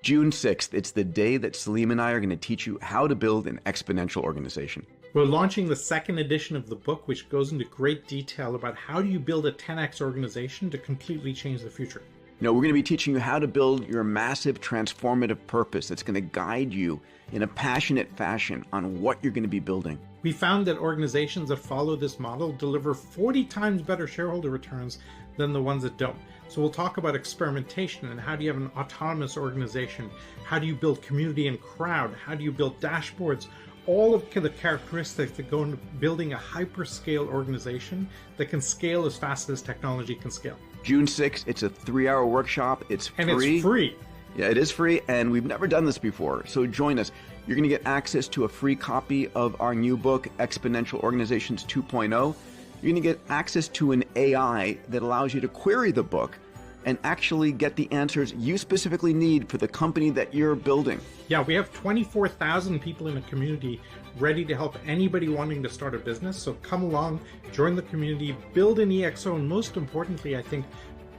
June 6th, it's the day that Salim and I are going to teach you how to build an exponential organization. We're launching the second edition of the book, which goes into great detail about how do you build a 10x organization to completely change the future. We're going to be teaching you how to build your massive transformative purpose that's going to guide you in a passionate fashion on what you're going to be building. We found that organizations that follow this model deliver 40 times better shareholder returns than the ones that don't. So we'll talk about experimentation and how do you have an autonomous organization? How do you build community and crowd? How do you build dashboards? All of the characteristics that go into building a hyperscale organization that can scale as fast as technology can scale. June 6th, it's a 3-hour workshop. It's free. And it's free. Yeah, it is free, and we've never done this before. So join us. You're going to get access to a free copy of our new book, Exponential Organizations 2.0. You're going to get access to an AI that allows you to query the book and actually get the answers you specifically need for the company that you're building. Yeah, we have 24,000 people in the community ready to help anybody wanting to start a business. So come along, join the community, build an EXO, and most importantly, I think,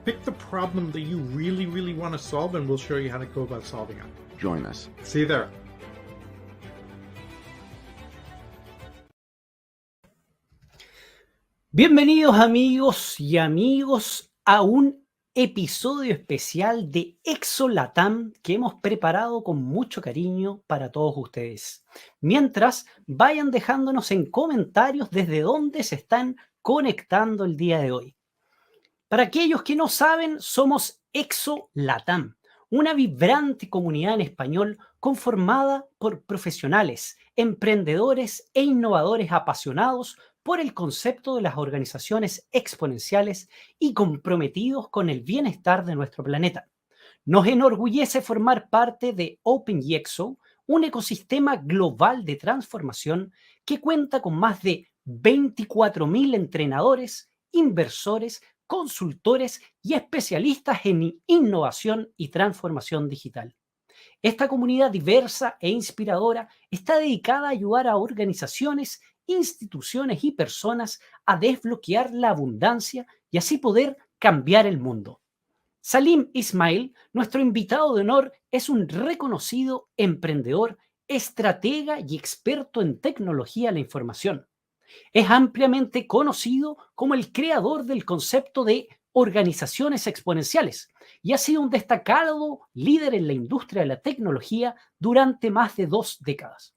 pick the problem that you really, really want to solve, and we'll show you how to go about solving it. Join us. See you there. Bienvenidos amigos y amigos a un episodio especial de ExoLatam que hemos preparado con mucho cariño para todos ustedes. Mientras, vayan dejándonos en comentarios desde dónde se están conectando el día de hoy. Para aquellos que no saben, somos ExoLatam, una vibrante comunidad en español conformada por profesionales, emprendedores e innovadores apasionados por el concepto de las organizaciones exponenciales y comprometidos con el bienestar de nuestro planeta. Nos enorgullece formar parte de OpenExo, un ecosistema global de transformación que cuenta con más de 24.000 entrenadores, inversores, consultores y especialistas en innovación y transformación digital. Esta comunidad diversa e inspiradora está dedicada a ayudar a organizaciones, instituciones y personas a desbloquear la abundancia y así poder cambiar el mundo. Salim Ismail, nuestro invitado de honor, es un reconocido emprendedor, estratega y experto en tecnología de la información. Es ampliamente conocido como el creador del concepto de organizaciones exponenciales y ha sido un destacado líder en la industria de la tecnología durante más de 2 décadas.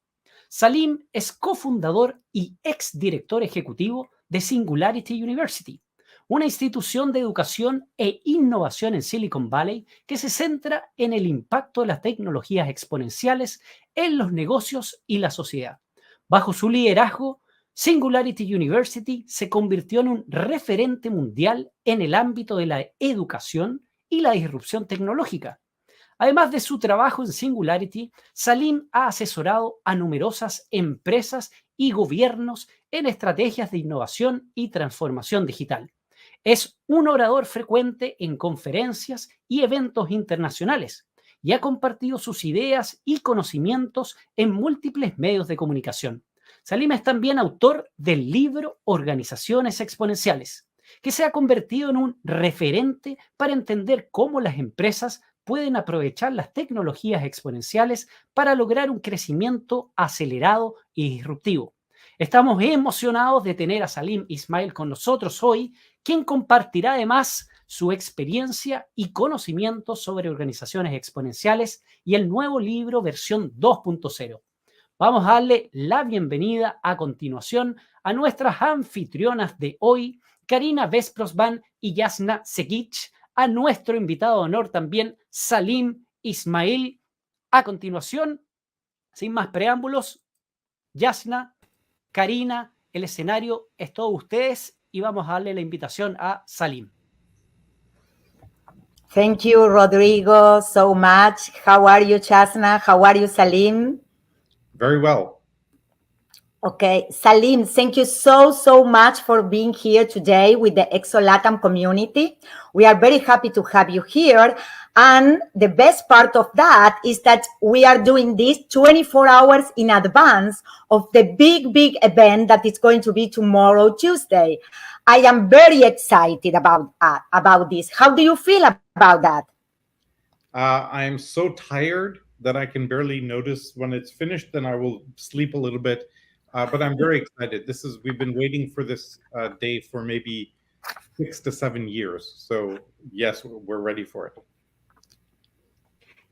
Salim es cofundador y exdirector ejecutivo de Singularity University, una institución de educación e innovación en Silicon Valley que se centra en el impacto de las tecnologías exponenciales en los negocios y la sociedad. Bajo su liderazgo, Singularity University se convirtió en un referente mundial en el ámbito de la educación y la disrupción tecnológica. Además de su trabajo en Singularity, Salim ha asesorado a numerosas empresas y gobiernos en estrategias de innovación y transformación digital. Es un orador frecuente en conferencias y eventos internacionales y ha compartido sus ideas y conocimientos en múltiples medios de comunicación. Salim es también autor del libro Organizaciones Exponenciales, que se ha convertido en un referente para entender cómo las empresas pueden aprovechar las tecnologías exponenciales para lograr un crecimiento acelerado y disruptivo. Estamos emocionados de tener a Salim Ismail con nosotros hoy, quien compartirá además su experiencia y conocimiento sobre organizaciones exponenciales y el nuevo libro versión 2.0. Vamos a darle la bienvenida a continuación a nuestras anfitrionas de hoy, Karina Vesprosban y Jasna Sekic, a nuestro invitado de honor también, Salim Ismail. A continuación, sin más preámbulos, Jasna, Karina, el escenario es todo ustedes y vamos a darle la invitación a Salim. Thank you, Rodrigo, so much. How are you, Jasna? How are you, Salim? Very well. Okay, Salim, thank you so much for being here today with the ExoLatam community. We are very happy to have you here. And the best part of that is that we are doing this 24 hours in advance of the big event that is going to be tomorrow, Tuesday. I am very excited about this. How do you feel about that? I'm so tired that I can barely notice when it's finished. Then I will sleep a little bit. But I'm very excited. We've been waiting for this day for maybe 6 to 7 years. So yes, we're ready for it.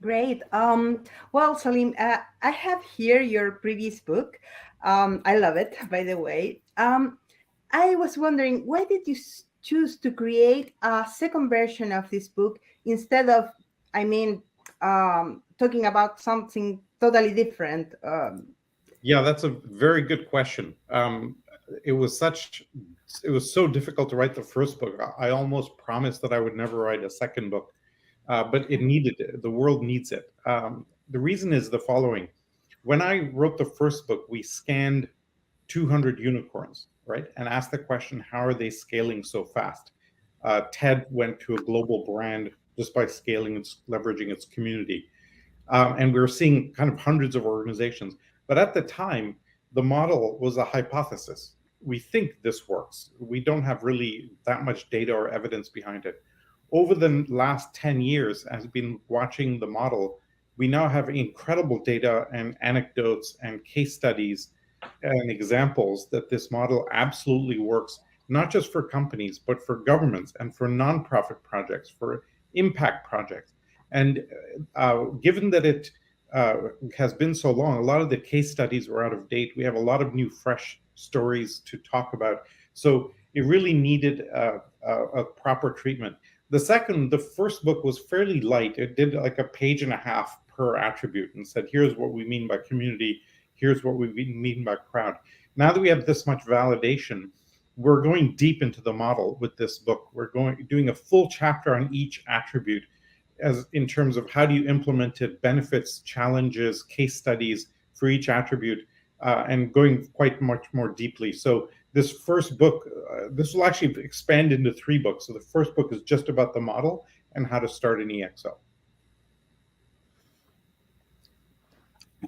Great. Well, Salim, I have here your previous book. I love it, by the way. I was wondering, why did you choose to create a second version of this book instead of, talking about something totally different? Yeah, that's a very good question. It was so difficult to write the first book. I almost promised that I would never write a second book, but it needed it. The world needs it. The reason is the following. When I wrote the first book, we scanned 200 unicorns, right? And asked the question, how are they scaling so fast? TED went to a global brand just by scaling and leveraging its community. And we were seeing kind of hundreds of organizations. But at the time, the model was a hypothesis. We think this works. We don't have really that much data or evidence behind it. Over the last 10 years, as I've been watching the model, we now have incredible data and anecdotes and case studies and examples that this model absolutely works, not just for companies, but for governments and for nonprofit projects, for impact projects. And given that it has been so long, a lot of the case studies were out of date. We have a lot of new, fresh stories to talk about. So it really needed a proper treatment. The first book was fairly light. It did like a page and a half per attribute and said, here's what we mean by community. Here's what we mean by crowd. Now that we have this much validation, we're going deep into the model with this book. We're doing a full chapter on each attribute, as in terms of how do you implement it, benefits, challenges, case studies for each attribute, and going quite much more deeply. So this first book, this will actually expand into 3 books. So the first book is just about the model and how to start an EXO.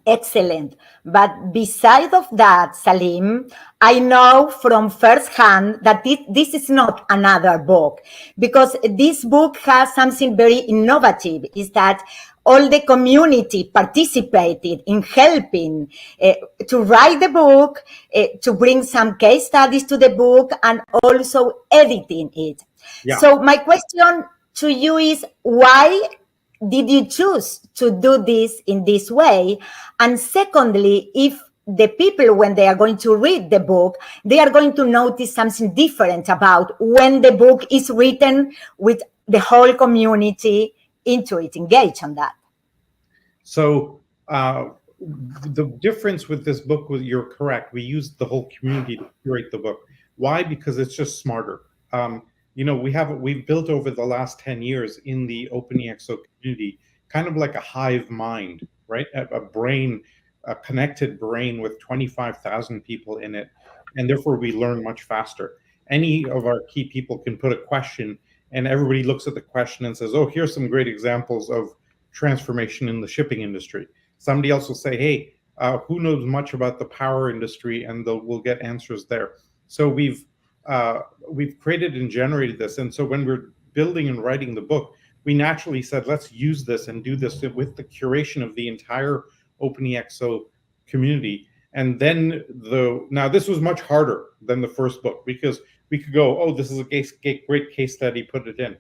Excellent. But beside of that, Salim, I know from firsthand that this is not another book, because this book has something very innovative, is that all the community participated in helping to write the book, to bring some case studies to the book, and also editing it. Yeah. So my question to you is, why did you choose to do this in this way? And secondly, if the people, when they are going to read the book, they are going to notice something different about when the book is written with the whole community into it, engaged on that. So the difference with this book, you're correct. We used the whole community to curate the book. Why? Because it's just smarter. We've built over the last 10 years in the OpenEXO community, kind of like a hive mind, right? A connected brain with 25,000 people in it. And therefore we learn much faster. Any of our key people can put a question and everybody looks at the question and says, oh, here's some great examples of transformation in the shipping industry. Somebody else will say, hey, who knows much about the power industry? And we'll get answers there. So we've created and generated this. And so when we're building and writing the book, we naturally said, let's use this and do this with the curation of the entire OpenEXO community. And then now this was much harder than the first book, because we could go, oh, this is a great case study, put it in.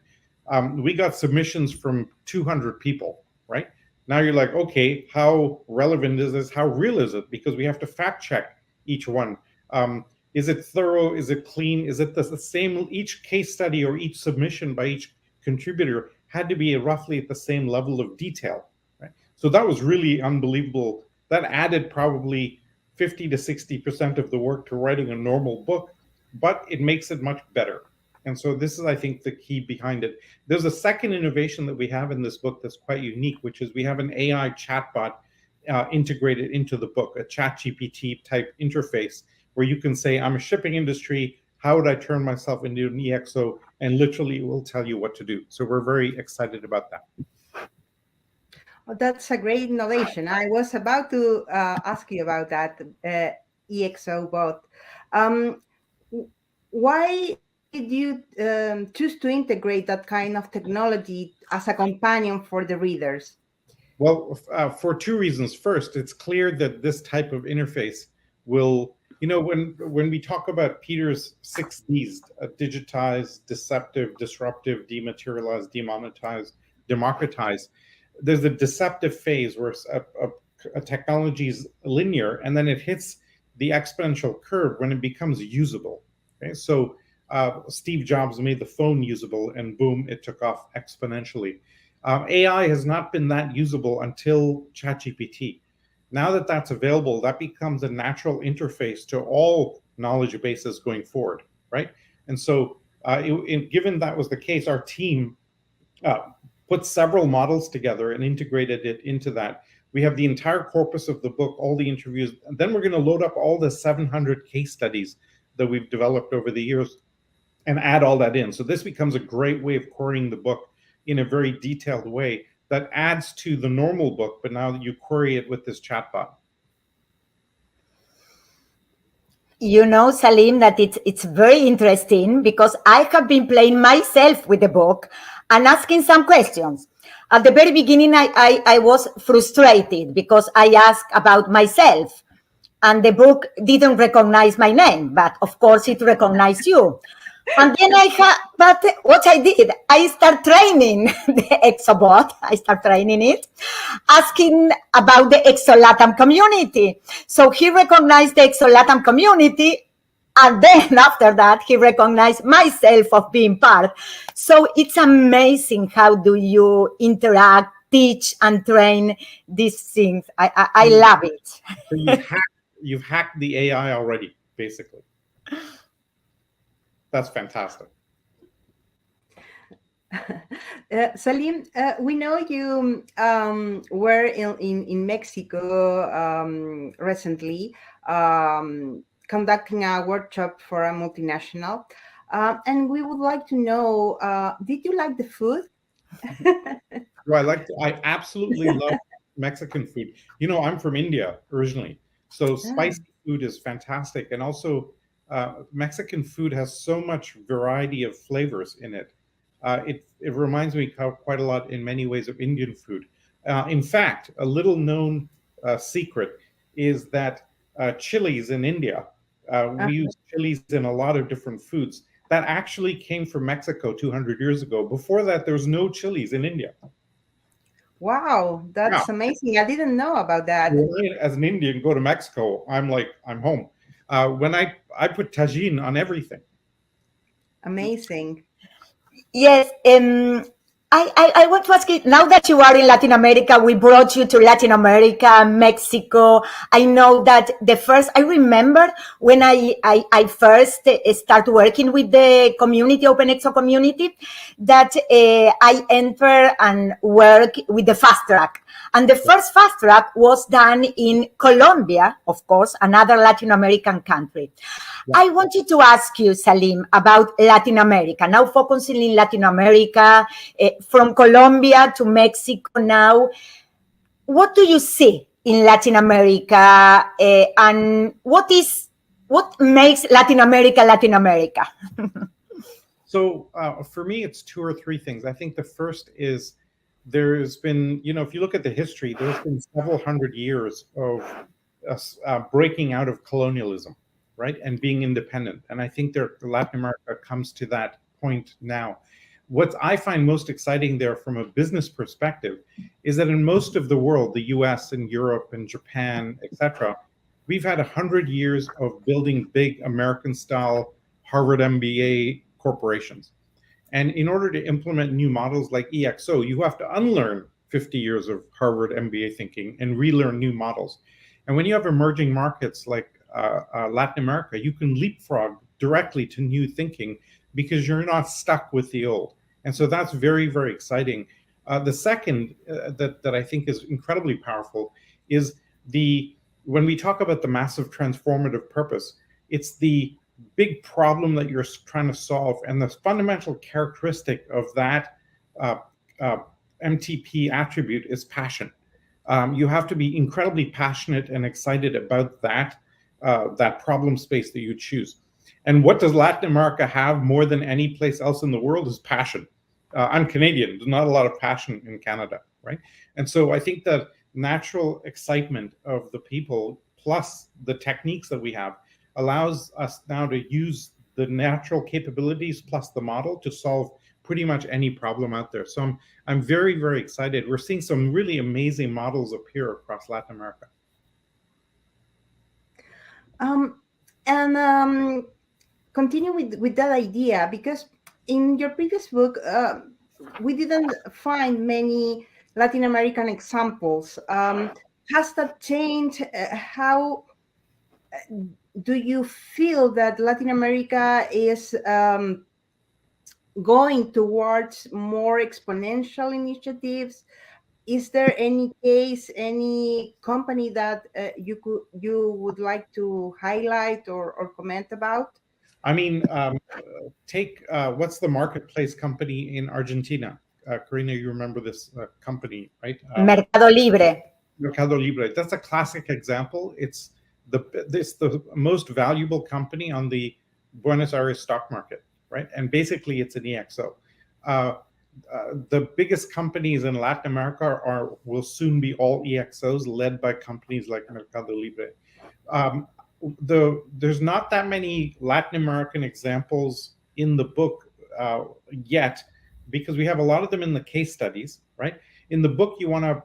We got submissions from 200 people, right? Now you're like, okay, how relevant is this? How real is it? Because we have to fact check each one. Is it thorough? Is it clean? Is it the same? Each case study or each submission by each contributor had to be roughly at the same level of detail, right? So that was really unbelievable. That added probably 50 to 60% of the work to writing a normal book, but it makes it much better. And so this is, I think, the key behind it. There's a second innovation that we have in this book that's quite unique, which is we have an AI chatbot integrated into the book, a ChatGPT type interface, where you can say, I'm a shipping industry, how would I turn myself into an EXO? And literally it will tell you what to do. So we're very excited about that. Well, that's a great innovation. I was about to ask you about that EXO bot. Why did you choose to integrate that kind of technology as a companion for the readers? Well, for two reasons. First, it's clear that this type of interface will, when we talk about Peter's 6 Ds, digitize, deceptive, disruptive, dematerialize, demonetize, democratize, there's a deceptive phase where a technology is linear, and then it hits the exponential curve when it becomes usable. Okay, so Steve Jobs made the phone usable, and boom, it took off exponentially. AI has not been that usable until ChatGPT. Now that that's available, that becomes a natural interface to all knowledge bases going forward, right? And so given that was the case, our team put several models together and integrated it into that. We have the entire corpus of the book, all the interviews, and then we're going to load up all the 700 case studies that we've developed over the years and add all that in. So this becomes a great way of querying the book in a very detailed way that adds to the normal book, but now that you query it with this chatbot. Salim, that it's very interesting because I have been playing myself with the book and asking some questions. At the very beginning, I was frustrated because I asked about myself and the book didn't recognize my name, but of course it recognized you. And then but what I did, I start training the Exobot. I start training it, asking about the Exolatam community. So he recognized the Exolatam community. And then after that, he recognized myself of being part. So it's amazing how do you interact, teach, and train these things. I love it. So you've hacked the AI already, basically. That's fantastic. Salim, we know you were in Mexico recently, conducting a workshop for a multinational, and we would like to know, did you like the food? Well, I absolutely love Mexican food. I'm from India originally, so spicy food is fantastic, and also Mexican food has so much variety of flavors in it. It reminds me quite a lot in many ways of Indian food. In fact, a little known secret is that chilies in India, we use chilies in a lot of different foods. That actually came from Mexico 200 years ago. Before that, there was no chilies in India. Wow, that's amazing. I didn't know about that. As an Indian, go to Mexico, I'm home. When I put tagine on everything. Amazing. Yes. I want to ask you, now that you are in Latin America, we brought you to Latin America, Mexico. I know that I remember when I first started working with the community, Open Exo community, that I enter and work with the fast track. And the first fast track was done in Colombia, of course, another Latin American country. Yeah. I wanted to ask you, Salim, about Latin America. Now focusing in Latin America, from Colombia to Mexico now, what do you see in Latin America, and what makes Latin America Latin America? So for me, it's 2 or 3 things. I think the first is there's been, if you look at the history, there's been several hundred years of breaking out of colonialism, right, and being independent. And I think Latin America comes to that point now. What I find most exciting there from a business perspective is that in most of the world, the US and Europe and Japan, etc., we've had 100 years of building big American-style Harvard MBA corporations. And in order to implement new models like EXO, you have to unlearn 50 years of Harvard MBA thinking and relearn new models. And when you have emerging markets like Latin America, you can leapfrog directly to new thinking because you're not stuck with the old. And so that's very, very exciting. The second that I think is incredibly powerful is when we talk about the massive transformative purpose, it's the big problem that you're trying to solve. And the fundamental characteristic of that MTP attribute is passion. You have to be incredibly passionate and excited about that problem space that you choose. And what does Latin America have more than any place else in the world is passion. I'm Canadian. There's not a lot of passion in Canada, right? And so I think that natural excitement of the people plus the techniques that we have allows us now to use the natural capabilities plus the model to solve pretty much any problem out there. So I'm very, very excited. We're seeing some really amazing models appear across Latin America. Continue with that idea, because in your previous book, we didn't find many Latin American examples. Has that changed? How do you feel that Latin America is going towards more exponential initiatives? Is there any case, any company that you would like to highlight or comment about? I mean, take what's the marketplace company in Argentina? Karina, you remember this company, right? Mercado Libre. Mercado Libre. That's a classic example. It's the most valuable company on the Buenos Aires stock market, right? And basically, it's an EXO. The biggest companies in Latin America will soon be all EXOs, led by companies like Mercado Libre. There's not that many Latin American examples in the book yet, because we have a lot of them in the case studies, right? In the book, you want to,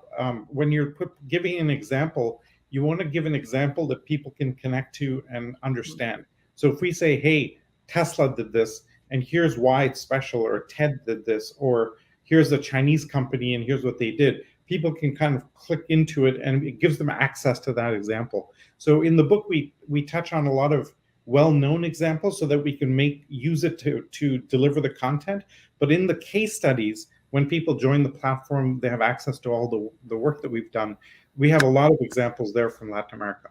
when you're giving an example, you want to give an example that people can connect to and understand. So if we say, hey, Tesla did this, and here's why it's special, or TED did this, or here's a Chinese company and here's what they did, people can kind of click into it and it gives them access to that example. So in the book, we touch on a lot of well-known examples so that we can use it to deliver the content. But in the case studies, when people join the platform, they have access to all the work that we've done. We have a lot of examples there from Latin America.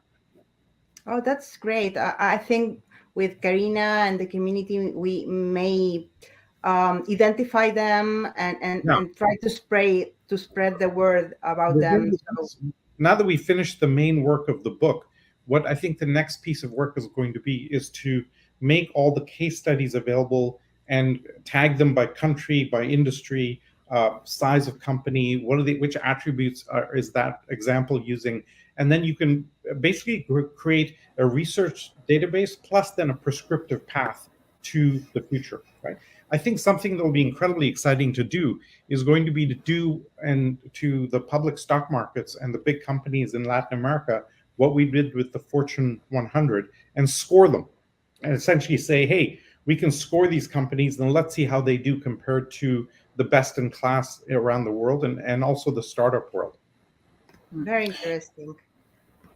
Oh, that's great. I think with Karina and the community, we may identify them and try to spread the word about them. So, now that we finished the main work of the book, what I think the next piece of work is going to be is to make all the case studies available and tag them by country, by industry, size of company, which attributes is that example using, and then you can basically create a research database plus then a prescriptive path to the future, right? I think something that will be incredibly exciting to do is going to be to the public stock markets and the big companies in Latin America what we did with the Fortune 100 and score them, and essentially say, hey, we can score these companies and let's see how they do compared to the best in class around the world and also the startup world. Very interesting.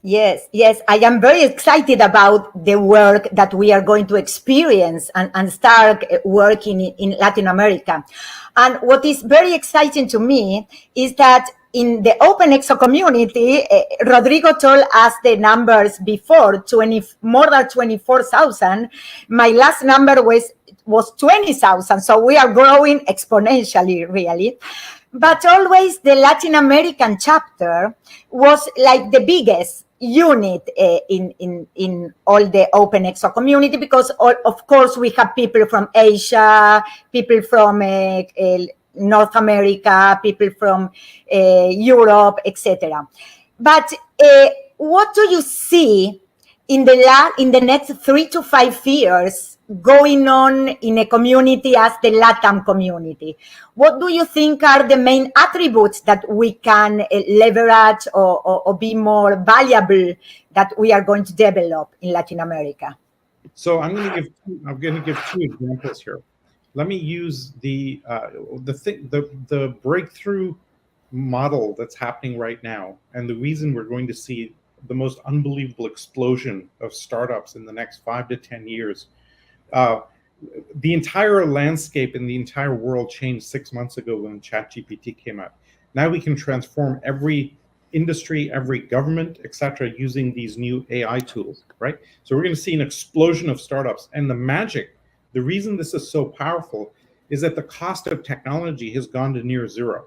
Yes, I am very excited about the work that we are going to experience and start working in Latin America. And what is very exciting to me is that in the OpenExo community, Rodrigo told us the numbers before, more than 24,000. My last number was 20,000. So we are growing exponentially, really. But always the Latin American chapter was like the biggest unit in all the OpenExo community, because of course we have people from Asia, people from North America, people from Europe, etc. But what do you see in the next 3 to 5 years going on in a community as the LATAM community? What do you think are the main attributes that we can leverage or be more valuable that we are going to develop in Latin America? So I'm going to give 2 examples here. Let me use the breakthrough model that's happening right now, and the reason we're going to see the most unbelievable explosion of startups in the next 5 to 10 years. The entire landscape in the entire world changed 6 months ago when ChatGPT came out. Now we can transform every industry, every government, etc., using these new AI tools, right? So we're going to see an explosion of startups. And the reason this is so powerful is that the cost of technology has gone to near zero.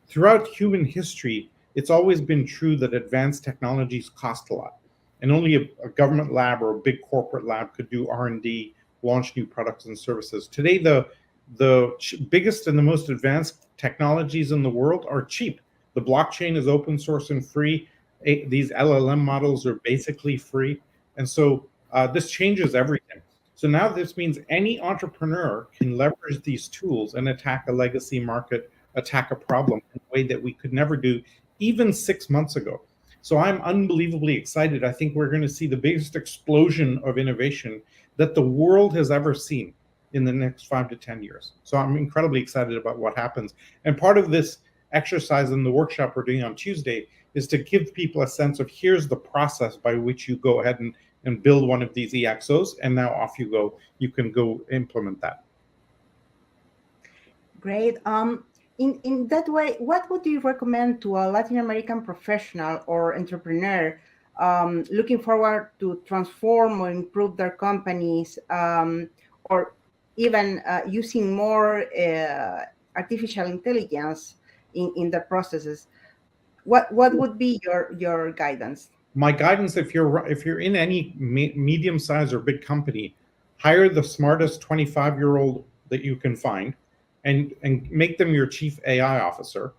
Throughout human history, it's always been true that advanced technologies cost a lot. And only a government lab or a big corporate lab could do R&D launch new products and services. Today, the biggest and the most advanced technologies in the world are cheap. The blockchain is open source and free. These LLM models are basically free. And so this changes everything. So now this means any entrepreneur can leverage these tools and attack a legacy market, attack a problem in a way that we could never do even 6 months ago. So I'm unbelievably excited. I think we're going to see the biggest explosion of innovation that the world has ever seen in the next 5 to 10 years. So I'm incredibly excited about what happens. And part of this exercise in the workshop we're doing on Tuesday is to give people a sense of here's the process by which you go ahead and build one of these EXOs, and now off you go. You can go implement that. Great. In that way, what would you recommend to a Latin American professional or entrepreneur looking forward to transform or improve their companies, or even using more artificial intelligence in the processes? What would be your guidance? My guidance, if you're in any medium size or big company, hire the smartest 25-year-old that you can find and make them your chief AI officer.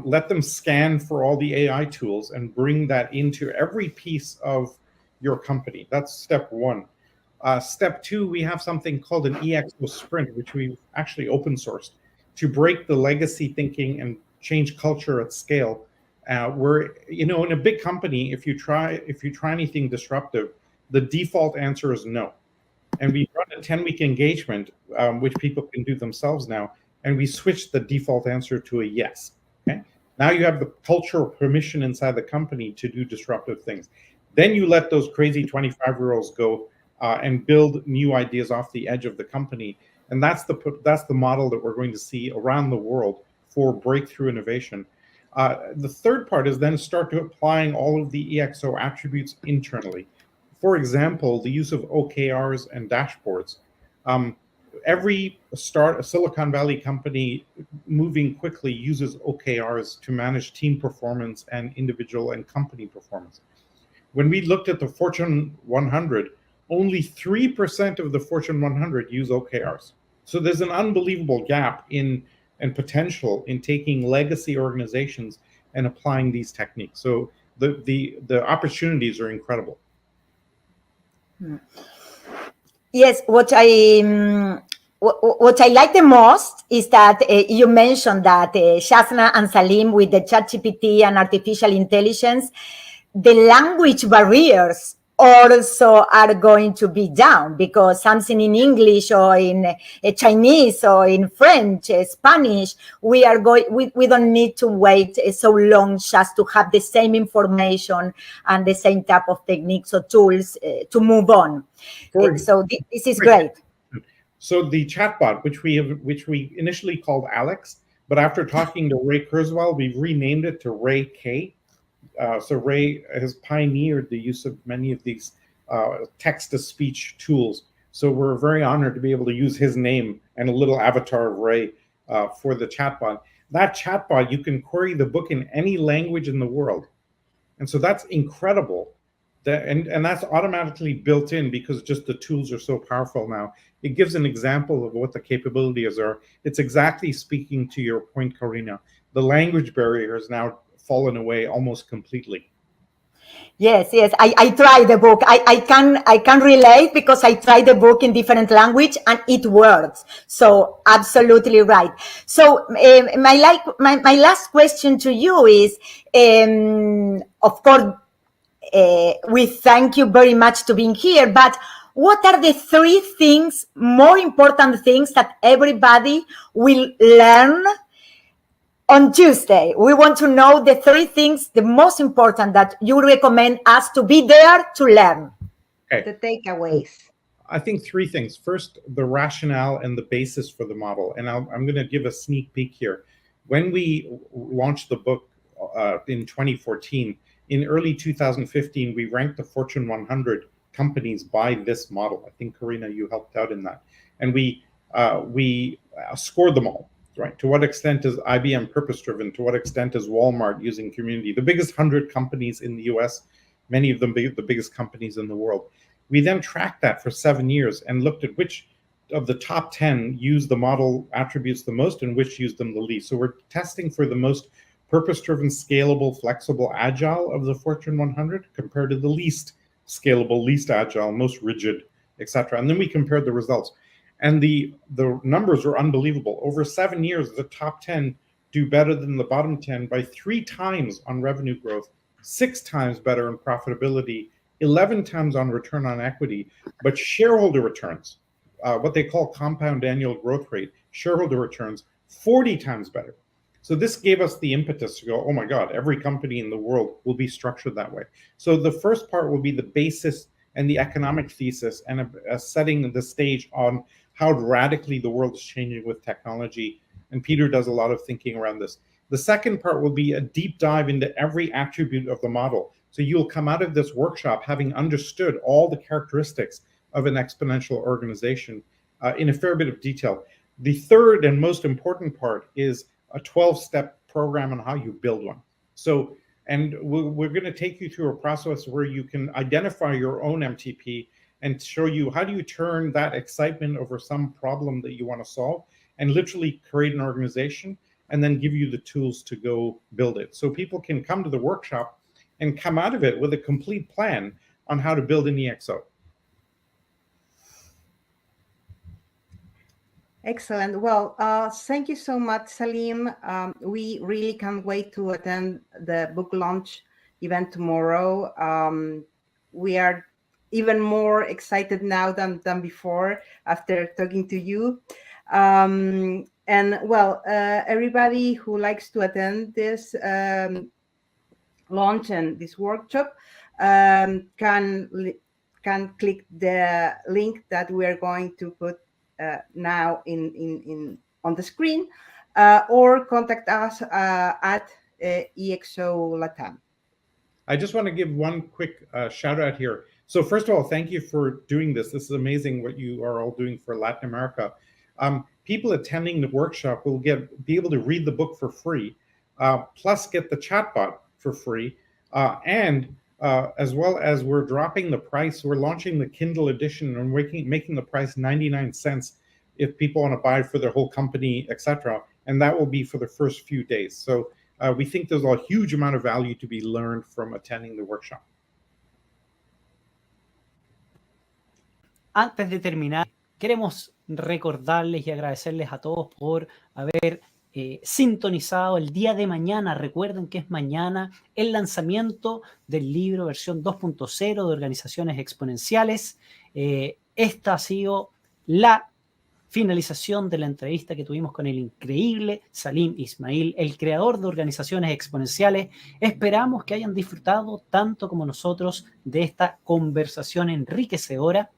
Let them scan for all the AI tools and bring that into every piece of your company. That's step one. Step two, we have something called an EXO sprint, which we've actually open sourced to break the legacy thinking and change culture at scale. Where, in a big company, if you try anything disruptive, the default answer is no. And we run a 10-week engagement, which people can do themselves now, and we switch the default answer to a yes. Okay. Now you have the cultural permission inside the company to do disruptive things. Then you let those crazy 25-year-olds go and build new ideas off the edge of the company. And that's the model that we're going to see around the world for breakthrough innovation. The third part is then start to applying all of the EXO attributes internally. For example, the use of OKRs and dashboards. Every Silicon Valley company moving quickly uses OKRs to manage team performance and individual and company performance. When we looked at the Fortune 100, only 3% of the Fortune 100 use OKRs. So there's an unbelievable gap and potential in taking legacy organizations and applying these techniques. So the opportunities are incredible. Yes, what I like the most is that you mentioned that Shasna and Salim, with the ChatGPT and artificial intelligence, the language barriers also are going to be down, because something in English or in Chinese or in French, Spanish, we don't need to wait so long just to have the same information and the same type of techniques or tools to move on. So this is great. So the chatbot, which we initially called Alex, but after talking to Ray Kurzweil, we've renamed it to Ray K. So Ray has pioneered the use of many of these text-to-speech tools. So we're very honored to be able to use his name and a little avatar of Ray for the chatbot. That chatbot, you can query the book in any language in the world. And so that's incredible. And that's automatically built in because just the tools are so powerful now. It gives an example of what the capabilities are. It's exactly speaking to your point, Karina. The language barrier has now fallen away almost completely. Yes. I tried the book. I can relate because I tried the book in different language and it works. So absolutely right. So my last question to you is, of course, we thank you very much to being here, but what are the 3 things, more important things that everybody will learn on Tuesday? We want to know the 3 things, the most important that you recommend us to be there to learn. Okay. The takeaways. I think 3 things. First, the rationale and the basis for the model. And I'm going to give a sneak peek here. When we launched the book in 2014, in early 2015, we ranked the Fortune 100 companies by this model. I think, Karina, you helped out in that. And we scored them all. Right. To what extent is IBM purpose-driven? To what extent is Walmart using community? The biggest 100 companies in the US, many of them the biggest companies in the world. We then tracked that for 7 years and looked at which of the top 10 use the model attributes the most and which use them the least. So we're testing for the most purpose-driven, scalable, flexible, agile of the Fortune 100 compared to the least scalable, least agile, most rigid, etc. And then we compared the results. And the numbers are unbelievable. Over 7 years, the top 10 do better than the bottom 10 by 3 times on revenue growth, 6 times better in profitability, 11 times on return on equity, but shareholder returns, what they call compound annual growth rate, shareholder returns, 40 times better. So this gave us the impetus to go, oh my God, every company in the world will be structured that way. So the first part will be the basis and the economic thesis and setting the stage on how radically the world is changing with technology. And Peter does a lot of thinking around this. The second part will be a deep dive into every attribute of the model. So you'll come out of this workshop having understood all the characteristics of an exponential organization in a fair bit of detail. The third and most important part is a 12-step program on how you build one. So, and we're going to take you through a process where you can identify your own MTP and show you how do you turn that excitement over some problem that you want to solve and literally create an organization and then give you the tools to go build it. So people can come to the workshop and come out of it with a complete plan on how to build an EXO. Excellent. Well, thank you so much, Salim. We really can't wait to attend the book launch event tomorrow. We are even more excited now than before after talking to you. And well, everybody who likes to attend this launch and this workshop can click the link that we are going to put now on the screen, or contact us at EXO Latam. I just want to give one quick shout out here. So first of all, thank you for doing this. This is amazing what you are all doing for Latin America. People attending the workshop will be able to read the book for free, plus get the chatbot for free, and as well as we're dropping the price. We're launching the Kindle edition and making the price 99 cents if people want to buy it for their whole company, etc. And that will be for the first few days. So we think there's a huge amount of value to be learned from attending the workshop. Antes de terminar, queremos recordarles y agradecerles a todos por haber sintonizado el día de mañana. Recuerden que es mañana el lanzamiento del libro versión 2.0 de Organizaciones Exponenciales. Esta ha sido la finalización de la entrevista que tuvimos con el increíble Salim Ismail, el creador de Organizaciones Exponenciales. Esperamos que hayan disfrutado tanto como nosotros de esta conversación enriquecedora.